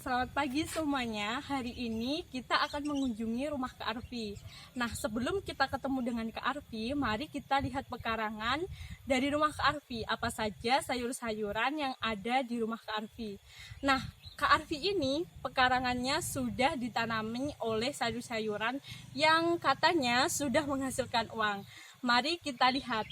Selamat pagi semuanya. Hari ini kita akan mengunjungi rumah Kak Arfi. Nah, sebelum kita ketemu dengan Kak Arfi, mari kita lihat pekarangan dari rumah Kak Arfi. Apa saja sayur-sayuran yang ada di rumah Kak Arfi. Nah, Kak Arfi ini pekarangannya sudah ditanami oleh sayur-sayuran yang katanya sudah menghasilkan uang. Mari kita lihat.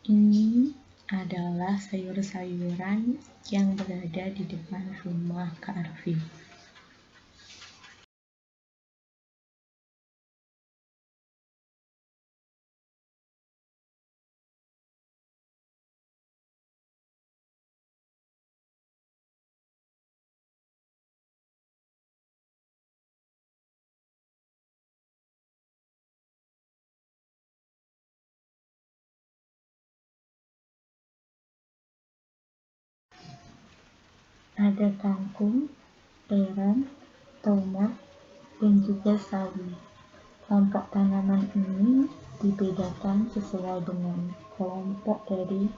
Ini adalah sayur-sayuran yang berada di depan rumah Kak Arfi. Ada kangkung, terong, tomat, dan juga sawi. Kelompok tanaman ini dibedakan sesuai dengan kelompok dari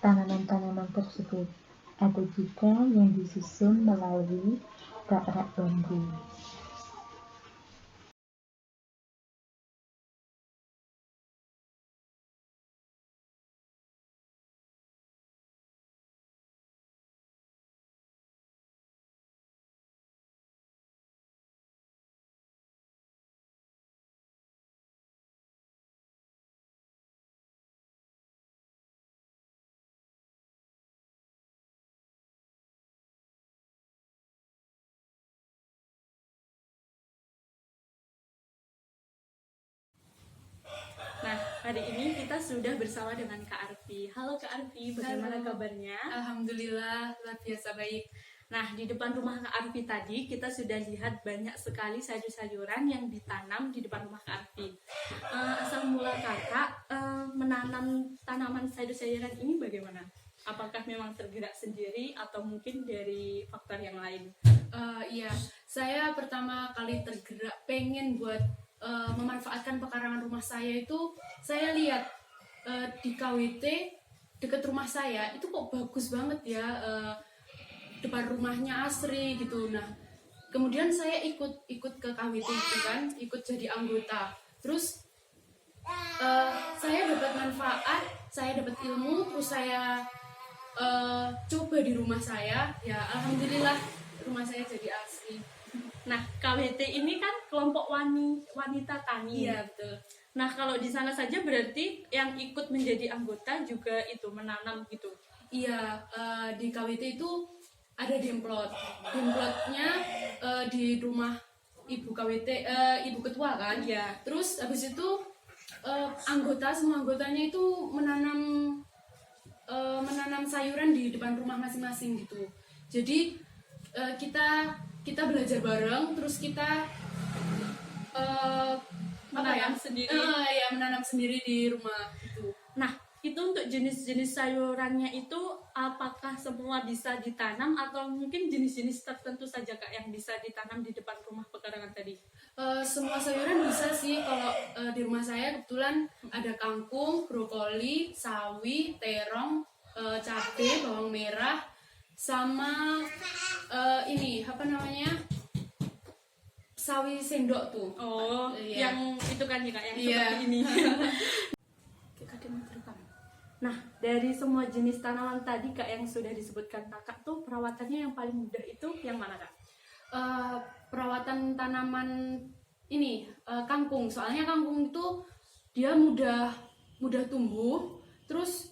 tanaman-tanaman tersebut. Ada juga yang disusun melalui rak-rak bambu. Nah, hari ini kita sudah bersama dengan Kak Arfi. Halo Kak Arfi, bagaimana kabarnya? Alhamdulillah, luar biasa baik. Nah, di depan rumah Kak Arfi tadi kita sudah lihat banyak sekali sayur-sayuran yang ditanam di depan rumah Kak Arfi. Asal mula kakak menanam tanaman sayur-sayuran ini bagaimana? Apakah memang tergerak sendiri atau mungkin dari faktor yang lain? Iya, saya pertama kali tergerak pengen buat memanfaatkan pekarangan rumah saya itu, saya lihat di KWT dekat rumah saya itu kok bagus banget ya, depan rumahnya asri gitu. Nah, kemudian saya ikut ke KWT itu kan, ikut jadi anggota. Terus saya dapat manfaat, saya dapat ilmu, terus saya coba di rumah saya, ya alhamdulillah rumah saya jadi asri. Nah, KWT ini kan kelompok wanita tani. Iya betul. Nah, kalau di sana saja berarti yang ikut menjadi anggota juga itu menanam gitu. Iya, di KWT itu ada demplot. Demplotnya di rumah ibu KWT, ibu ketua kan. Iya. Terus habis itu semua anggotanya itu menanam sayuran di depan rumah masing-masing gitu. Jadi kita belajar bareng, terus kita menanam sendiri di rumah gitu. Nah, itu untuk jenis-jenis sayurannya itu apakah semua bisa ditanam atau mungkin jenis-jenis tertentu saja Kak yang bisa ditanam di depan rumah pekarangan tadi? Semua sayuran bisa sih. Kalau di rumah saya kebetulan ada kangkung, brokoli, sawi, terong, cabai, bawang merah, sama ini apa namanya, sawi sendok tuh. Oh, iya. yang itu kan ya Kak, yang Iya. seperti ini. Nah, dari semua jenis tanaman tadi Kak yang sudah disebutkan Kakak tuh perawatannya yang paling mudah itu yang mana Kak? Perawatan tanaman ini kangkung, soalnya kangkung itu dia mudah tumbuh, terus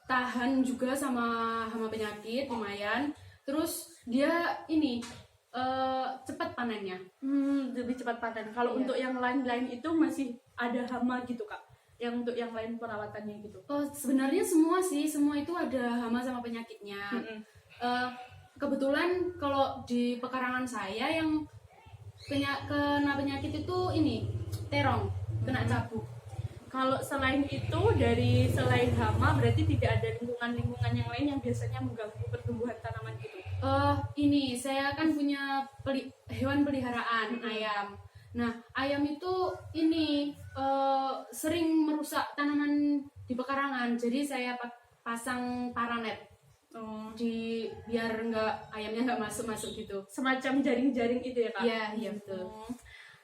tahan juga sama hama penyakit lumayan, terus dia ini cepat panennya. Lebih cepat panen. Kalau Iya. untuk yang lain-lain itu masih ada hama gitu Kak? Yang untuk yang lain perawatannya gitu? Sebenarnya semua itu ada hama sama penyakitnya. Kebetulan kalau di pekarangan saya yang kena penyakit itu ini terong, kena cabuk. Kalau selain itu, selain hama berarti tidak ada lingkungan-lingkungan yang lain yang biasanya mengganggu pertumbuhan tanaman gitu? Ini saya kan punya hewan peliharaan ayam. Nah, ayam itu ini sering merusak tanaman di pekarangan. Jadi saya pasang paranet biar ayamnya nggak masuk gitu. Semacam jaring-jaring itu ya Kak? Iya betul.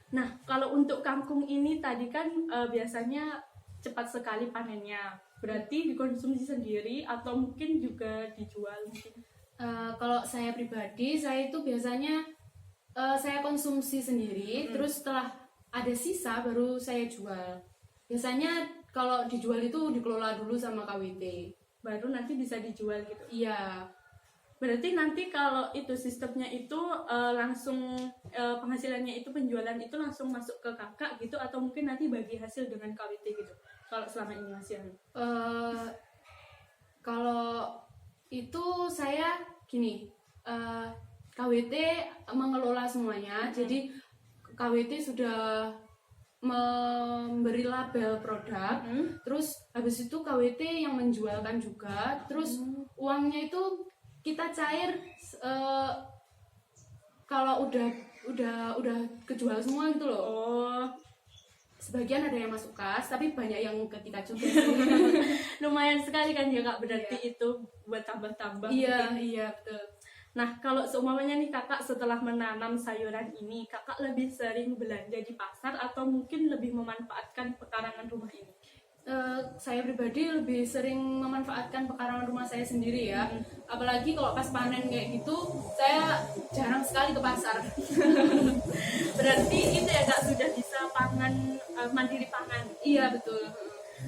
Nah, kalau untuk kangkung ini tadi kan biasanya cepat sekali panennya. Berarti dikonsumsi sendiri atau mungkin juga dijual mungkin? Kalau saya pribadi, saya itu biasanya saya konsumsi sendiri, terus setelah ada sisa baru saya jual. Biasanya kalau dijual itu dikelola dulu sama KWT, baru nanti bisa dijual gitu. Iya. Berarti nanti kalau itu sistemnya itu langsung penghasilannya itu penjualan itu langsung masuk ke kakak gitu, atau mungkin nanti bagi hasil dengan KWT gitu. Kalau selama ini masih kalau itu saya gini, KWT mengelola semuanya. Jadi KWT sudah memberi label produk, terus habis itu KWT yang menjualkan juga, terus uangnya itu kita cair kalau udah kejual semua gitu loh. Oh, sebagian ada yang masuk kas, tapi banyak yang ke kita juga. lumayan sekali kan ya Kak, berarti itu buat tambah-tambah. Iya betul. Nah, kalau seumpamanya nih kakak setelah menanam sayuran ini, kakak lebih sering belanja di pasar atau mungkin lebih memanfaatkan pekarangan rumah ini? Saya pribadi lebih sering memanfaatkan pekarangan rumah saya sendiri ya. Apalagi kalau pas panen kayak gitu, saya jarang sekali ke pasar. Berarti itu ya Kak, sudah bisa mandiri pangan. Iya betul.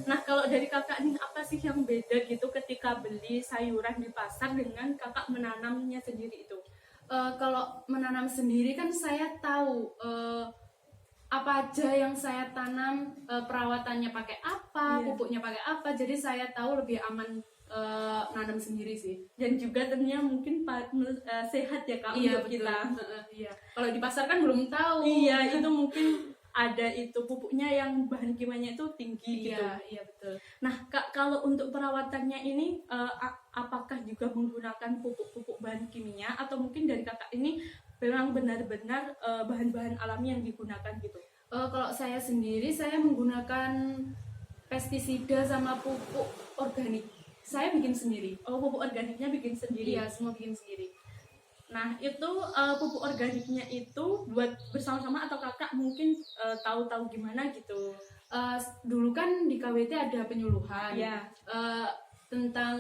Nah, kalau dari kakak nih, apa sih yang beda gitu ketika beli sayuran di pasar dengan kakak menanamnya sendiri itu? Kalau menanam sendiri kan saya tahu apa aja yang saya tanam, perawatannya pakai apa, pupuknya pakai apa, jadi saya tahu lebih aman nanam sendiri sih. Dan juga tentunya mungkin sehat ya Kak, Iya, untuk betul. kita. Iya. Kalau di pasar kan belum tahu. Iya, itu mungkin ada itu pupuknya yang bahan kimianya itu tinggi gitu. Iya betul. Nah Kak, kalau untuk perawatannya ini apakah juga menggunakan pupuk-pupuk bahan kimia atau mungkin dari kakak ini memang benar-benar bahan-bahan alami yang digunakan gitu? Kalau saya sendiri, saya menggunakan pestisida sama pupuk organik. Saya bikin sendiri. Oh, pupuk organiknya bikin sendiri? Iya, semua bikin sendiri. Nah, itu pupuk organiknya itu buat bersama-sama atau kakak mungkin tahu-tahu gimana gitu? Dulu kan di KWT ada penyuluhan tentang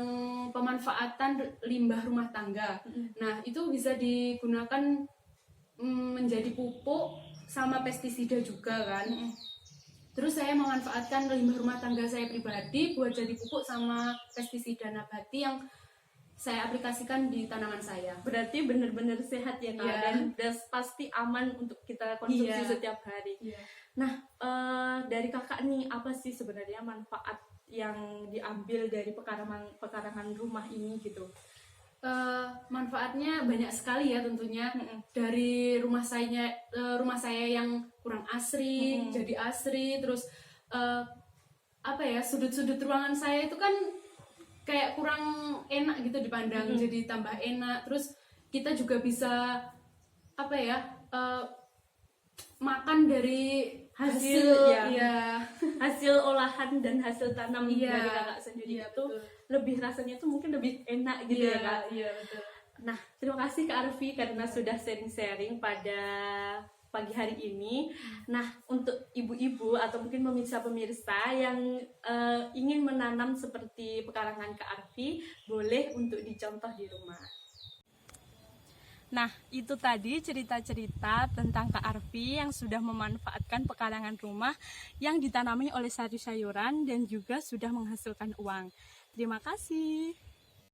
pemanfaatan limbah rumah tangga. Nah, itu bisa digunakan menjadi pupuk sama pestisida juga kan. Terus saya memanfaatkan limbah rumah tangga saya pribadi buat jadi pupuk sama pestisida nabati yang saya aplikasikan di tanaman saya. Berarti benar-benar sehat ya Kak, dan pasti aman untuk kita konsumsi setiap hari. Nah, dari kakak nih, apa sih sebenarnya manfaat yang diambil dari pekarangan rumah ini gitu? Manfaatnya banyak sekali ya tentunya. Dari rumah saya yang kurang asri jadi asri, terus sudut-sudut ruangan saya itu kan kayak kurang enak gitu dipandang, jadi tambah enak. Terus kita juga bisa makan dari hasil olahan dan hasil tanam dari kakak sendiri itu lebih rasanya tuh mungkin lebih enak gitu ya Kak. Iya betul. Nah, terima kasih Kak Arfi karena sudah sharing-sharing pada pagi hari ini. Nah, untuk ibu-ibu atau mungkin pemirsa-pemirsa yang ingin menanam seperti pekarangan Kak Arfi, boleh untuk dicontoh di rumah. Nah, itu tadi cerita-cerita tentang Kak Arfi yang sudah memanfaatkan pekarangan rumah yang ditanami oleh sayur-sayuran dan juga sudah menghasilkan uang. Terima kasih.